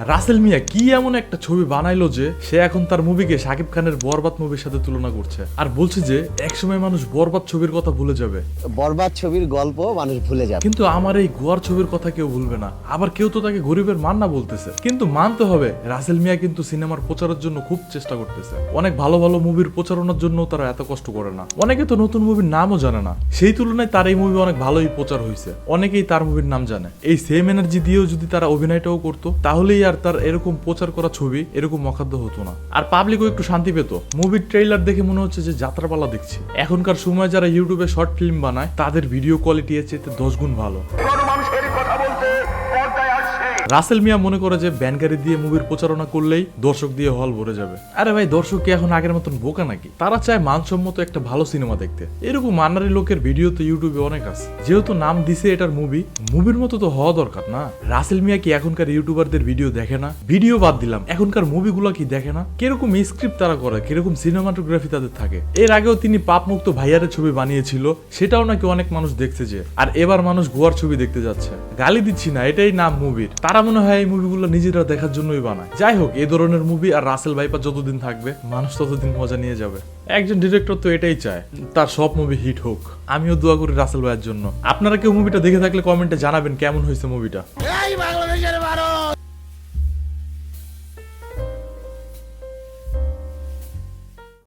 রাসেল মিয়া কি এমন একটা ছবি বানাইলো যে সে এখন তার মুভিকে শাকিব খানের বরবাদ মুভির সাথে তুলনা করছে আর বলছে যে একসময় মানুষ বরবাদ ছবির কথা ভুলে যাবে। বরবাদ ছবির গল্প মানুষ ভুলে যাবে, কিন্তু আমার এই গোয়ার ছবির কথা কেউ ভুলবে না। আবার কেউ তো তাকে গরিবের মান্না বলতেছে। কিন্তু মানতে হবে রাসেল মিয়া কিন্তু সিনেমার প্রচারের জন্য খুব চেষ্টা করতেছে। অনেক ভালো ভালো মুভির প্রচারণার জন্য তারা এত কষ্ট করে না। অনেকে তো নতুন মুভির নামও জানে না, সেই তুলনায় তার এই মুভি অনেক ভালোই প্রচার হয়েছে। অনেকেই তার মুভির নাম জানে। এই সেম এনার্জি দিয়েও যদি তারা অভিনয়টাও করতো তাহলেই আর তার এরকম প্রচার করা ছবি এরকম অখাদ্য হতো না, আর পাবলিকও একটু শান্তি পেত। মুভির ট্রেইলার দেখে মনে হচ্ছে যে যাত্রাপালা দেখছি। এখনকার সময় যারা ইউটিউবে শর্ট ফিল্ম বানায় তাদের ভিডিও কোয়ালিটি এর চেয়ে 10 গুণ ভালো। রাসেল মিয়া মনে করে যে ব্যান গাড়ি দিয়ে মুভির প্রচারণা করলেই দর্শক দিয়ে হল ভরে যাবে। আরে ভাই, দর্শক কি এখন আগের মতন বোকা নাকি? তারা চায় মানসম্মত একটা ভালো সিনেমা দেখতে। এরকম মান্নারি লোকের ভিডিও তো ইউটিউবে অনেক আছে। যেহেতু নাম দিছে এটার মুভির মতো তো হওয়া দরকার না? রাসেল মিয়া কি এখনকার ইউটিউবারদের ভিডিও দেখে না? ভিডিও বাদ দিলাম, এখনকার মুভিগুলো কি দেখে না? কিরকম স্ক্রিপ্ট তারা করে, কিরকম সিনেমাটোগ্রাফি তাদের থাকে। এর আগেও তিনি পাপ মুক্ত ভাইয়ারের ছবি বানিয়েছিল, সেটাও নাকি অনেক মানুষ দেখছে যে। আর এবার মানুষ গোয়ার ছবি দেখতে যাচ্ছে। গালি দিচ্ছি না, এটাই নাম মুভির। তারা মনে হয় এই মুভিগুলো নিজেরা দেখার জন্যই বানায়। যাই হোক, এই ধরনের মুভি আর রাসেল ভাইপা যতদিন থাকবে মানুষ ততদিন মজা নিয়ে যাবে। একজন ডিরেক্টর তো এটাই চায় তার সব মুভি হিট হোক। আমিও দোয়া করি রাসেল ভাইয়ের জন্য। আপনারা কেউ মুভিটা দেখে থাকলে কমেন্টে জানাবেন কেমন হয়েছে মুভিটা।